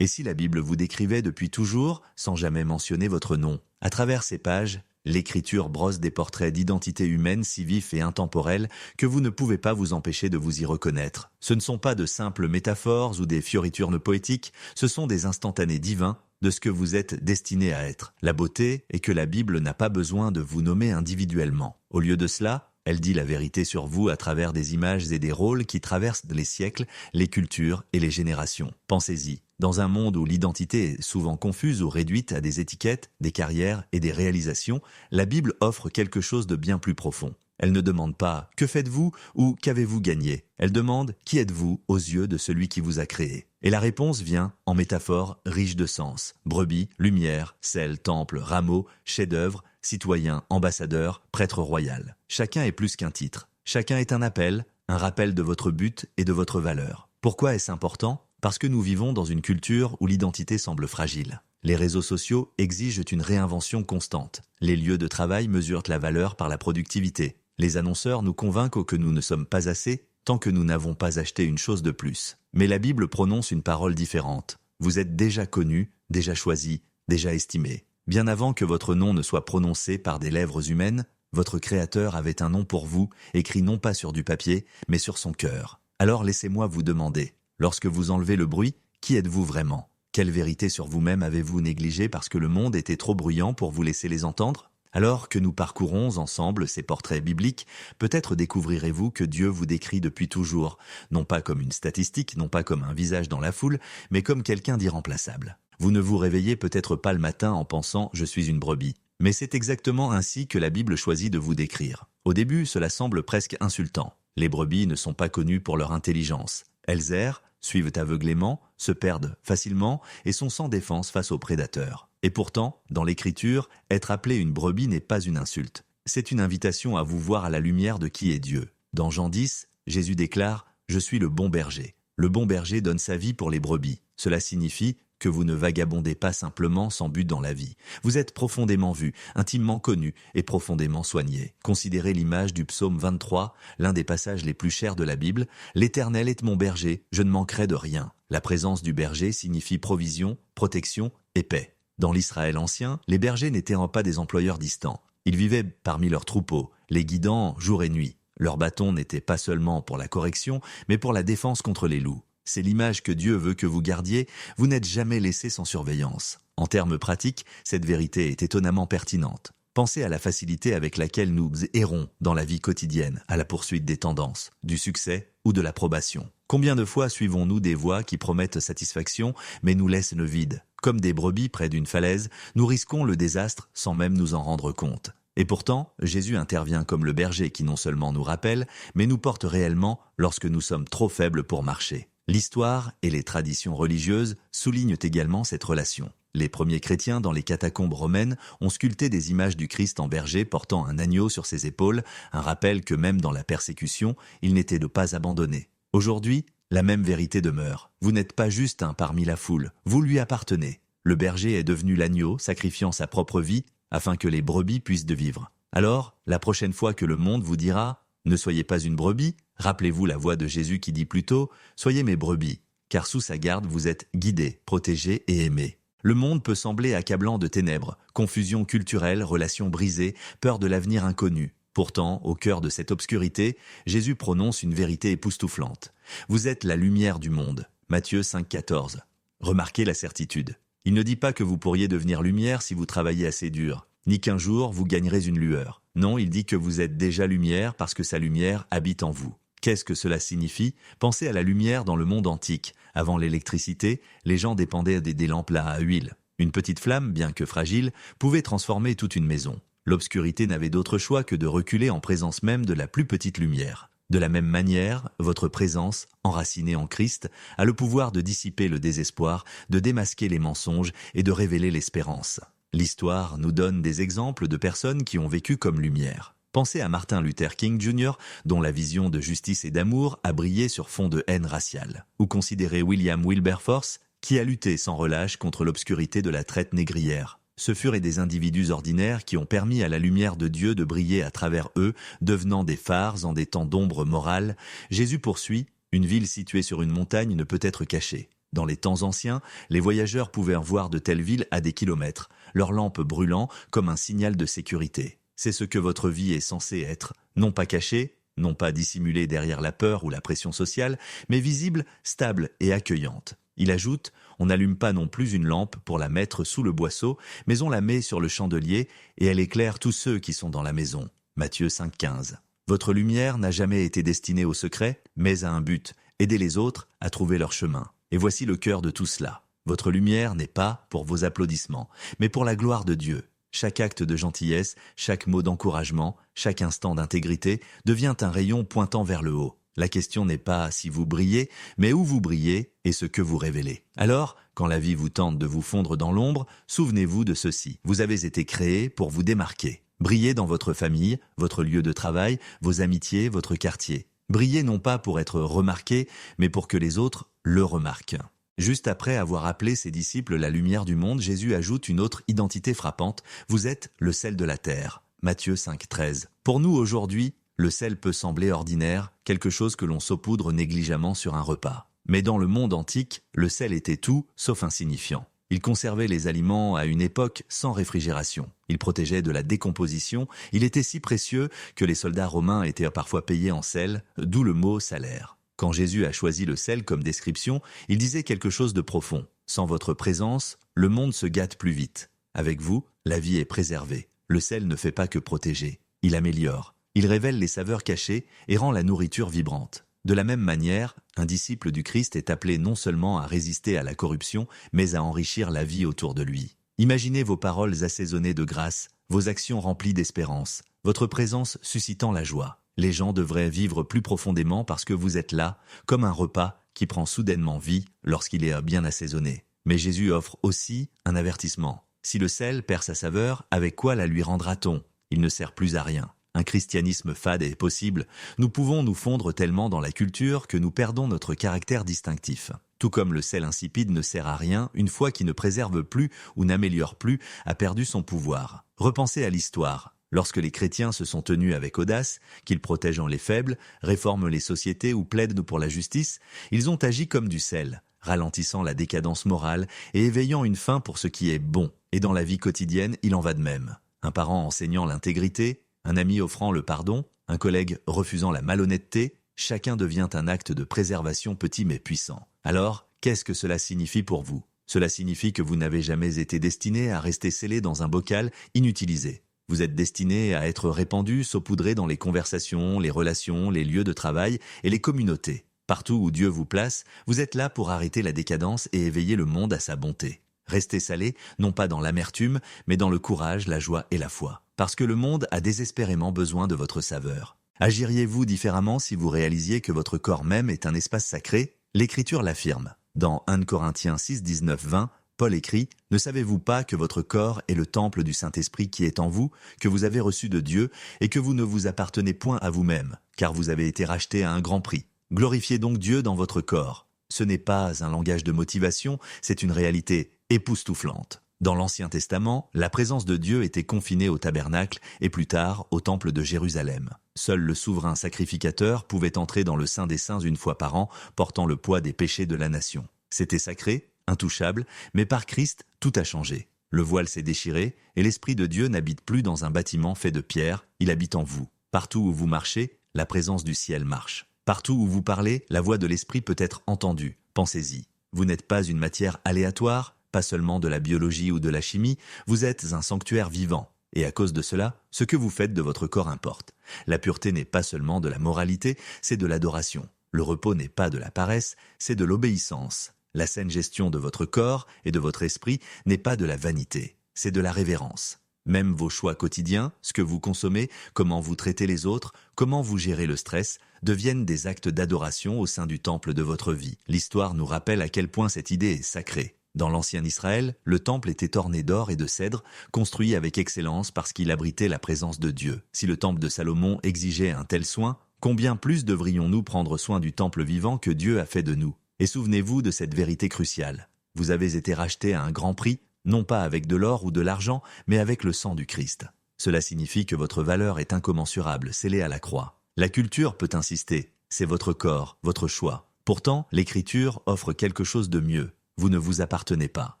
Et si la Bible vous décrivait depuis toujours, sans jamais mentionner votre nom? À travers ces pages, l'Écriture brosse des portraits d'identité humaine si vifs et intemporels que vous ne pouvez pas vous empêcher de vous y reconnaître. Ce ne sont pas de simples métaphores ou des fioritures poétiques, ce sont des instantanés divins de ce que vous êtes destiné à être. La beauté est que la Bible n'a pas besoin de vous nommer individuellement. Au lieu de cela, elle dit la vérité sur vous à travers des images et des rôles qui traversent les siècles, les cultures et les générations. Pensez-y. Dans un monde où l'identité est souvent confuse ou réduite à des étiquettes, des carrières et des réalisations, la Bible offre quelque chose de bien plus profond. Elle ne demande pas « Que faites-vous » ou « Qu'avez-vous gagné ?» Elle demande « Qui êtes-vous aux yeux de celui qui vous a créé ?» Et la réponse vient en métaphores riches de sens. Brebis, lumière, sel, temple, rameau, chef-d'œuvre, citoyen, ambassadeur, prêtre royal. Chacun est plus qu'un titre. Chacun est un appel, un rappel de votre but et de votre valeur. Pourquoi est-ce important ? Parce que nous vivons dans une culture où l'identité semble fragile. Les réseaux sociaux exigent une réinvention constante. Les lieux de travail mesurent la valeur par la productivité. Les annonceurs nous convainquent que nous ne sommes pas assez tant que nous n'avons pas acheté une chose de plus. Mais la Bible prononce une parole différente. Vous êtes déjà connu, déjà choisi, déjà estimé. Bien avant que votre nom ne soit prononcé par des lèvres humaines, votre Créateur avait un nom pour vous, écrit non pas sur du papier, mais sur son cœur. Alors laissez-moi vous demander, lorsque vous enlevez le bruit, qui êtes-vous vraiment ? Quelle vérité sur vous-même avez-vous négligée parce que le monde était trop bruyant pour vous laisser les entendre ? Alors que nous parcourons ensemble ces portraits bibliques, peut-être découvrirez-vous que Dieu vous décrit depuis toujours, non pas comme une statistique, non pas comme un visage dans la foule, mais comme quelqu'un d'irremplaçable. Vous ne vous réveillez peut-être pas le matin en pensant « je suis une brebis ». Mais c'est exactement ainsi que la Bible choisit de vous décrire. Au début, cela semble presque insultant. Les brebis ne sont pas connues pour leur intelligence. Elles errent, suivent aveuglément, se perdent facilement et sont sans défense face aux prédateurs. Et pourtant, dans l'Écriture, être appelé une brebis n'est pas une insulte. C'est une invitation à vous voir à la lumière de qui est Dieu. Dans Jean 10, Jésus déclare « Je suis le bon berger ». Le bon berger donne sa vie pour les brebis. Cela signifie que vous ne vagabondez pas simplement sans but dans la vie. Vous êtes profondément vu, intimement connu et profondément soigné. Considérez l'image du psaume 23, l'un des passages les plus chers de la Bible. « L'Éternel est mon berger, je ne manquerai de rien ». La présence du berger signifie provision, protection et paix. Dans l'Israël ancien, les bergers n'étaient pas des employeurs distants. Ils vivaient parmi leurs troupeaux, les guidant jour et nuit. Leur bâton n'était pas seulement pour la correction, mais pour la défense contre les loups. C'est l'image que Dieu veut que vous gardiez, vous n'êtes jamais laissé sans surveillance. En termes pratiques, cette vérité est étonnamment pertinente. Pensez à la facilité avec laquelle nous errons dans la vie quotidienne, à la poursuite des tendances, du succès ou de l'approbation. Combien de fois suivons-nous des voies qui promettent satisfaction, mais nous laissent le vide ? Comme des brebis près d'une falaise, nous risquons le désastre sans même nous en rendre compte. Et pourtant, Jésus intervient comme le berger qui non seulement nous rappelle, mais nous porte réellement lorsque nous sommes trop faibles pour marcher. L'histoire et les traditions religieuses soulignent également cette relation. Les premiers chrétiens dans les catacombes romaines ont sculpté des images du Christ en berger portant un agneau sur ses épaules, un rappel que même dans la persécution, il n'était de pas abandonner. Aujourd'hui, la même vérité demeure. Vous n'êtes pas juste un parmi la foule, vous lui appartenez. Le berger est devenu l'agneau, sacrifiant sa propre vie afin que les brebis puissent de vivre. Alors, la prochaine fois que le monde vous dira « Ne soyez pas une brebis », rappelez-vous la voix de Jésus qui dit plutôt « Soyez mes brebis », car sous sa garde vous êtes guidés, protégés et aimés. Le monde peut sembler accablant de ténèbres, confusion culturelle, relations brisées, peur de l'avenir inconnu. Pourtant, au cœur de cette obscurité, Jésus prononce une vérité époustouflante. Vous êtes la lumière du monde. Matthieu 5,14. Remarquez la certitude. Il ne dit pas que vous pourriez devenir lumière si vous travaillez assez dur, ni qu'un jour vous gagnerez une lueur. Non, il dit que vous êtes déjà lumière parce que sa lumière habite en vous. Qu'est-ce que cela signifie ? Pensez à la lumière dans le monde antique. Avant l'électricité, les gens dépendaient des lampes à huile. Une petite flamme, bien que fragile, pouvait transformer toute une maison. L'obscurité n'avait d'autre choix que de reculer en présence même de la plus petite lumière. De la même manière, votre présence, enracinée en Christ, a le pouvoir de dissiper le désespoir, de démasquer les mensonges et de révéler l'espérance. L'histoire nous donne des exemples de personnes qui ont vécu comme lumière. Pensez à Martin Luther King Jr., dont la vision de justice et d'amour a brillé sur fond de haine raciale. Ou considérez William Wilberforce, qui a lutté sans relâche contre l'obscurité de la traite négrière. Ce furent des individus ordinaires qui ont permis à la lumière de Dieu de briller à travers eux, devenant des phares en des temps d'ombre morale. Jésus poursuit, une ville située sur une montagne ne peut être cachée. Dans les temps anciens, les voyageurs pouvaient voir de telles villes à des kilomètres, leurs lampes brûlant comme un signal de sécurité. C'est ce que votre vie est censée être, non pas cachée, non pas dissimulée derrière la peur ou la pression sociale, mais visible, stable et accueillante. Il ajoute, on n'allume pas non plus une lampe pour la mettre sous le boisseau, mais on la met sur le chandelier et elle éclaire tous ceux qui sont dans la maison. Matthieu 5,15. Votre lumière n'a jamais été destinée au secret, mais à un but, aider les autres à trouver leur chemin. Et voici le cœur de tout cela. Votre lumière n'est pas pour vos applaudissements, mais pour la gloire de Dieu. Chaque acte de gentillesse, chaque mot d'encouragement, chaque instant d'intégrité devient un rayon pointant vers le haut. La question n'est pas si vous brillez, mais où vous brillez et ce que vous révélez. Alors, quand la vie vous tente de vous fondre dans l'ombre, souvenez-vous de ceci. Vous avez été créé pour vous démarquer. Brillez dans votre famille, votre lieu de travail, vos amitiés, votre quartier. Brillez non pas pour être remarqué, mais pour que les autres le remarquent. Juste après avoir appelé ses disciples la lumière du monde, Jésus ajoute une autre identité frappante. Vous êtes le sel de la terre. Matthieu 5,13. Pour nous aujourd'hui, le sel peut sembler ordinaire, quelque chose que l'on saupoudre négligemment sur un repas. Mais dans le monde antique, le sel était tout sauf insignifiant. Il conservait les aliments à une époque sans réfrigération. Il protégeait de la décomposition. Il était si précieux que les soldats romains étaient parfois payés en sel, d'où le mot salaire. Quand Jésus a choisi le sel comme description, il disait quelque chose de profond. Sans votre présence, le monde se gâte plus vite. Avec vous, la vie est préservée. Le sel ne fait pas que protéger. Il améliore. Il révèle les saveurs cachées et rend la nourriture vibrante. De la même manière, un disciple du Christ est appelé non seulement à résister à la corruption, mais à enrichir la vie autour de lui. Imaginez vos paroles assaisonnées de grâce, vos actions remplies d'espérance, votre présence suscitant la joie. Les gens devraient vivre plus profondément parce que vous êtes là, comme un repas qui prend soudainement vie lorsqu'il est bien assaisonné. Mais Jésus offre aussi un avertissement. Si le sel perd sa saveur, avec quoi la lui rendra-t-on ? Il ne sert plus à rien. Un christianisme fade est possible. Nous pouvons nous fondre tellement dans la culture que nous perdons notre caractère distinctif. Tout comme le sel insipide ne sert à rien, une foi qui ne préserve plus ou n'améliore plus a perdu son pouvoir. Repensez à l'histoire. Lorsque les chrétiens se sont tenus avec audace, qu'ils protègent les faibles, réforment les sociétés ou plaident pour la justice, ils ont agi comme du sel, ralentissant la décadence morale et éveillant une faim pour ce qui est bon. Et dans la vie quotidienne, il en va de même. Un parent enseignant l'intégrité, un ami offrant le pardon, un collègue refusant la malhonnêteté, chacun devient un acte de préservation petit mais puissant. Alors, qu'est-ce que cela signifie pour vous ? Cela signifie que vous n'avez jamais été destiné à rester scellé dans un bocal inutilisé. Vous êtes destiné à être répandu, saupoudré dans les conversations, les relations, les lieux de travail et les communautés. Partout où Dieu vous place, vous êtes là pour arrêter la décadence et éveiller le monde à sa bonté. Restez salé, non pas dans l'amertume, mais dans le courage, la joie et la foi. Parce que le monde a désespérément besoin de votre saveur. Agiriez-vous différemment si vous réalisiez que votre corps même est un espace sacré ? L'Écriture l'affirme. Dans 1 Corinthiens 6, 19, 20, Paul écrit « Ne savez-vous pas que votre corps est le temple du Saint-Esprit qui est en vous, que vous avez reçu de Dieu, et que vous ne vous appartenez point à vous-même, car vous avez été racheté à un grand prix. Glorifiez donc Dieu dans votre corps. » Ce n'est pas un langage de motivation, c'est une réalité époustouflante. Dans l'Ancien Testament, la présence de Dieu était confinée au tabernacle et plus tard au temple de Jérusalem. Seul le souverain sacrificateur pouvait entrer dans le Saint des Saints une fois par an, portant le poids des péchés de la nation. C'était sacré, intouchable, mais par Christ, tout a changé. Le voile s'est déchiré et l'Esprit de Dieu n'habite plus dans un bâtiment fait de pierre, il habite en vous. Partout où vous marchez, la présence du ciel marche. Partout où vous parlez, la voix de l'Esprit peut être entendue. Pensez-y. Vous n'êtes pas une matière aléatoire, pas seulement de la biologie ou de la chimie, vous êtes un sanctuaire vivant. Et à cause de cela, ce que vous faites de votre corps importe. La pureté n'est pas seulement de la moralité, c'est de l'adoration. Le repos n'est pas de la paresse, c'est de l'obéissance. La saine gestion de votre corps et de votre esprit n'est pas de la vanité, c'est de la révérence. Même vos choix quotidiens, ce que vous consommez, comment vous traitez les autres, comment vous gérez le stress, deviennent des actes d'adoration au sein du temple de votre vie. L'histoire nous rappelle à quel point cette idée est sacrée. Dans l'ancien Israël, le temple était orné d'or et de cèdre, construit avec excellence parce qu'il abritait la présence de Dieu. Si le temple de Salomon exigeait un tel soin, combien plus devrions-nous prendre soin du temple vivant que Dieu a fait de nous ? Et souvenez-vous de cette vérité cruciale. Vous avez été racheté à un grand prix, non pas avec de l'or ou de l'argent, mais avec le sang du Christ. Cela signifie que votre valeur est incommensurable, scellée à la croix. La culture peut insister, c'est votre corps, votre choix. Pourtant, l'Écriture offre quelque chose de mieux. Vous ne vous appartenez pas.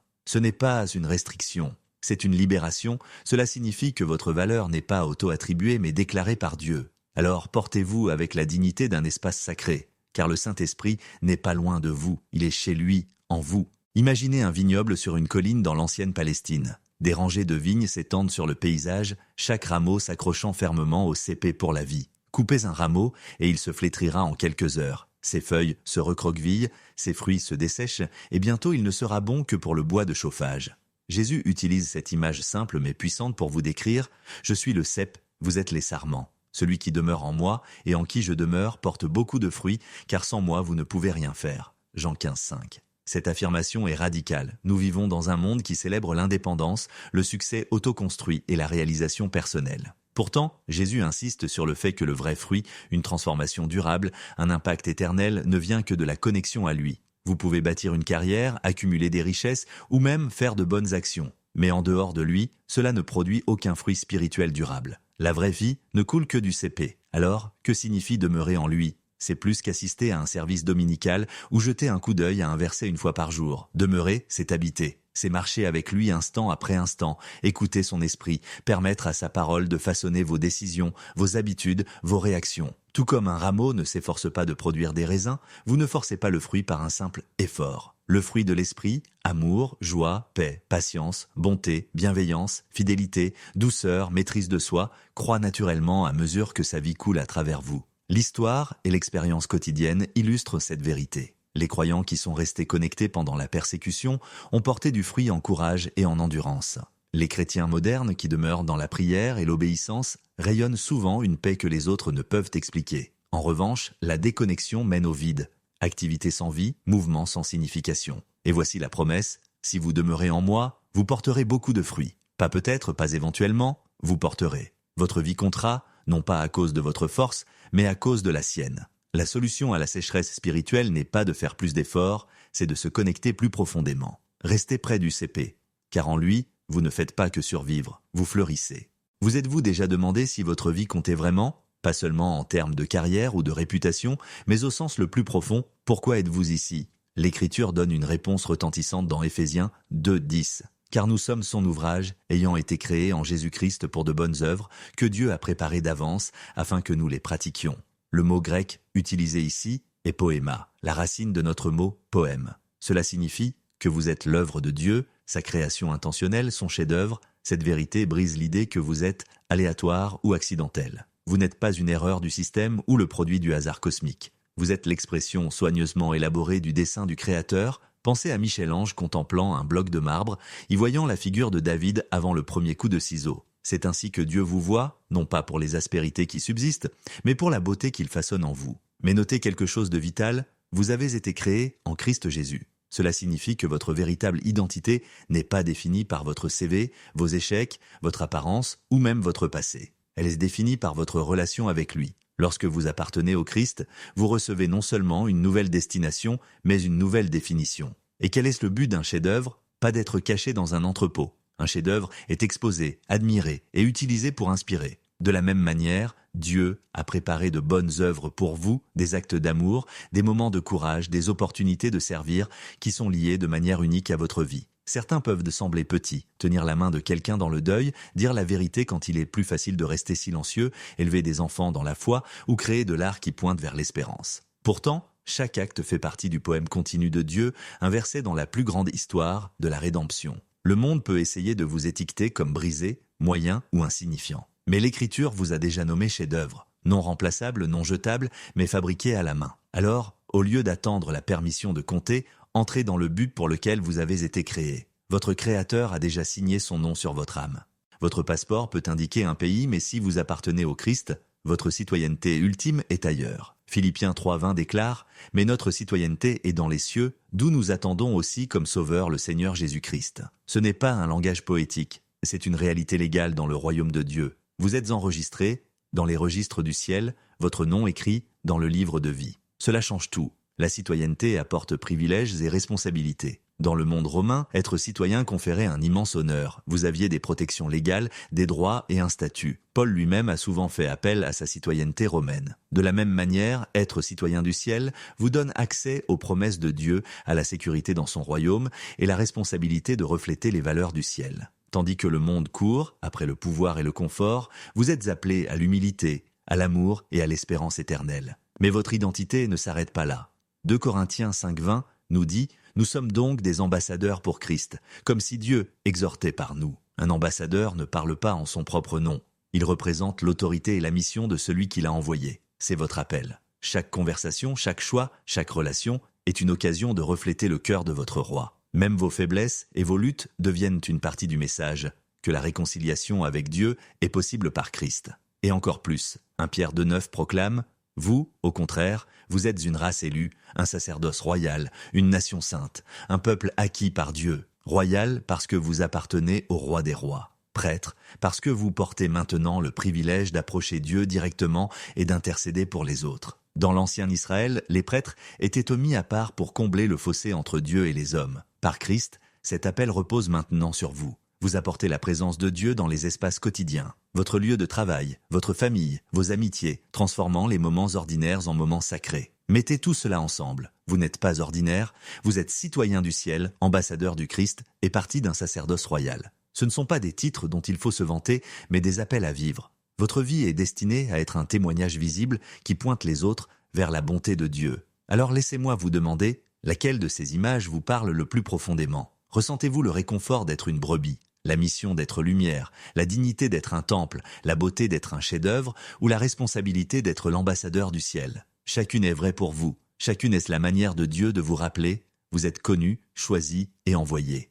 Ce n'est pas une restriction, c'est une libération. Cela signifie que votre valeur n'est pas auto-attribuée mais déclarée par Dieu. Alors portez-vous avec la dignité d'un espace sacré, car le Saint-Esprit n'est pas loin de vous, il est chez lui, en vous. Imaginez un vignoble sur une colline dans l'ancienne Palestine. Des rangées de vignes s'étendent sur le paysage, chaque rameau s'accrochant fermement au cépé pour la vie. Coupez un rameau et il se flétrira en quelques heures. Ses feuilles se recroquevillent, ses fruits se dessèchent et bientôt il ne sera bon que pour le bois de chauffage. Jésus utilise cette image simple mais puissante pour vous décrire « Je suis le cep, vous êtes les sarments. Celui qui demeure en moi et en qui je demeure porte beaucoup de fruits, car sans moi vous ne pouvez rien faire. » Jean 15, 5. Cette affirmation est radicale. Nous vivons dans un monde qui célèbre l'indépendance, le succès autoconstruit et la réalisation personnelle. Pourtant, Jésus insiste sur le fait que le vrai fruit, une transformation durable, un impact éternel, ne vient que de la connexion à lui. Vous pouvez bâtir une carrière, accumuler des richesses ou même faire de bonnes actions. Mais en dehors de lui, cela ne produit aucun fruit spirituel durable. La vraie vie ne coule que du cépé. Alors, que signifie demeurer en lui ? C'est plus qu'assister à un service dominical ou jeter un coup d'œil à un verset une fois par jour. Demeurer, c'est habiter. C'est marcher avec lui instant après instant, écouter son esprit, permettre à sa parole de façonner vos décisions, vos habitudes, vos réactions. Tout comme un rameau ne s'efforce pas de produire des raisins, vous ne forcez pas le fruit par un simple effort. Le fruit de l'esprit, amour, joie, paix, patience, bonté, bienveillance, fidélité, douceur, maîtrise de soi, croît naturellement à mesure que sa vie coule à travers vous. L'histoire et l'expérience quotidienne illustrent cette vérité. Les croyants qui sont restés connectés pendant la persécution ont porté du fruit en courage et en endurance. Les chrétiens modernes qui demeurent dans la prière et l'obéissance rayonnent souvent une paix que les autres ne peuvent expliquer. En revanche, la déconnexion mène au vide. Activité sans vie, mouvement sans signification. Et voici la promesse, si vous demeurez en moi, vous porterez beaucoup de fruits. Pas peut-être, pas éventuellement, vous porterez. Votre vie comptera, non pas à cause de votre force, mais à cause de la sienne. La solution à la sécheresse spirituelle n'est pas de faire plus d'efforts, c'est de se connecter plus profondément. Restez près du cépé, car en lui, vous ne faites pas que survivre, vous fleurissez. Vous êtes-vous déjà demandé si votre vie comptait vraiment ? Pas seulement en termes de carrière ou de réputation, mais au sens le plus profond, pourquoi êtes-vous ici ? L'Écriture donne une réponse retentissante dans Éphésiens 2:10. Car nous sommes son ouvrage, ayant été créés en Jésus-Christ pour de bonnes œuvres, que Dieu a préparées d'avance, afin que nous les pratiquions. Le mot grec utilisé ici est poéma, la racine de notre mot poème. Cela signifie que vous êtes l'œuvre de Dieu, sa création intentionnelle, son chef-d'œuvre. Cette vérité brise l'idée que vous êtes aléatoire ou accidentel. Vous n'êtes pas une erreur du système ou le produit du hasard cosmique. Vous êtes l'expression soigneusement élaborée du dessein du Créateur. Pensez à Michel-Ange contemplant un bloc de marbre, y voyant la figure de David avant le premier coup de ciseau. C'est ainsi que Dieu vous voit, non pas pour les aspérités qui subsistent, mais pour la beauté qu'il façonne en vous. Mais notez quelque chose de vital, vous avez été créé en Christ Jésus. Cela signifie que votre véritable identité n'est pas définie par votre CV, vos échecs, votre apparence ou même votre passé. Elle est définie par votre relation avec lui. Lorsque vous appartenez au Christ, vous recevez non seulement une nouvelle destination, mais une nouvelle définition. Et quel est le but d'un chef-d'œuvre ? Pas d'être caché dans un entrepôt. Un chef-d'œuvre est exposé, admiré et utilisé pour inspirer. De la même manière, Dieu a préparé de bonnes œuvres pour vous, des actes d'amour, des moments de courage, des opportunités de servir qui sont liés de manière unique à votre vie. Certains peuvent sembler petits, tenir la main de quelqu'un dans le deuil, dire la vérité quand il est plus facile de rester silencieux, élever des enfants dans la foi ou créer de l'art qui pointe vers l'espérance. Pourtant, chaque acte fait partie du poème continu de Dieu, inversé dans la plus grande histoire de la rédemption. Le monde peut essayer de vous étiqueter comme brisé, moyen ou insignifiant. Mais l'Écriture vous a déjà nommé chef-d'œuvre, non remplaçable, non jetable, mais fabriqué à la main. Alors, au lieu d'attendre la permission de compter, entrez dans le but pour lequel vous avez été créé. Votre Créateur a déjà signé son nom sur votre âme. Votre passeport peut indiquer un pays, mais si vous appartenez au Christ, votre citoyenneté ultime est ailleurs. Philippiens 3:20 déclare « Mais notre citoyenneté est dans les cieux, d'où nous attendons aussi comme sauveur le Seigneur Jésus-Christ. » Ce n'est pas un langage poétique, c'est une réalité légale dans le royaume de Dieu. Vous êtes enregistré dans les registres du ciel, votre nom écrit dans le livre de vie. Cela change tout. La citoyenneté apporte privilèges et responsabilités. Dans le monde romain, être citoyen conférait un immense honneur. Vous aviez des protections légales, des droits et un statut. Paul lui-même a souvent fait appel à sa citoyenneté romaine. De la même manière, être citoyen du ciel vous donne accès aux promesses de Dieu, à la sécurité dans son royaume et la responsabilité de refléter les valeurs du ciel. Tandis que le monde court, après le pouvoir et le confort, vous êtes appelés à l'humilité, à l'amour et à l'espérance éternelle. Mais votre identité ne s'arrête pas là. 2 Corinthiens 5,20 nous dit « Nous sommes donc des ambassadeurs pour Christ, comme si Dieu exhortait par nous. Un ambassadeur ne parle pas en son propre nom. Il représente l'autorité et la mission de celui qui l'a envoyé. C'est votre appel. Chaque conversation, chaque choix, chaque relation est une occasion de refléter le cœur de votre roi. Même vos faiblesses et vos luttes deviennent une partie du message, que la réconciliation avec Dieu est possible par Christ. Et encore plus, 1 Pierre 2,9 proclame « Vous, au contraire, vous êtes une race élue, un sacerdoce royal, une nation sainte, un peuple acquis par Dieu, royal parce que vous appartenez au roi des rois, prêtre parce que vous portez maintenant le privilège d'approcher Dieu directement et d'intercéder pour les autres. » Dans l'ancien Israël, les prêtres étaient mis à part pour combler le fossé entre Dieu et les hommes. Par Christ, cet appel repose maintenant sur vous. Vous apportez la présence de Dieu dans les espaces quotidiens, votre lieu de travail, votre famille, vos amitiés, transformant les moments ordinaires en moments sacrés. Mettez tout cela ensemble. Vous n'êtes pas ordinaire, vous êtes citoyen du ciel, ambassadeur du Christ et partie d'un sacerdoce royal. Ce ne sont pas des titres dont il faut se vanter, mais des appels à vivre. Votre vie est destinée à être un témoignage visible qui pointe les autres vers la bonté de Dieu. Alors laissez-moi vous demander, laquelle de ces images vous parle le plus profondément ? Ressentez-vous le réconfort d'être une brebis, la mission d'être lumière, la dignité d'être un temple, la beauté d'être un chef-d'œuvre ou la responsabilité d'être l'ambassadeur du ciel? Chacune est vraie pour vous, chacune est la manière de Dieu de vous rappeler, vous êtes connu, choisi et envoyé.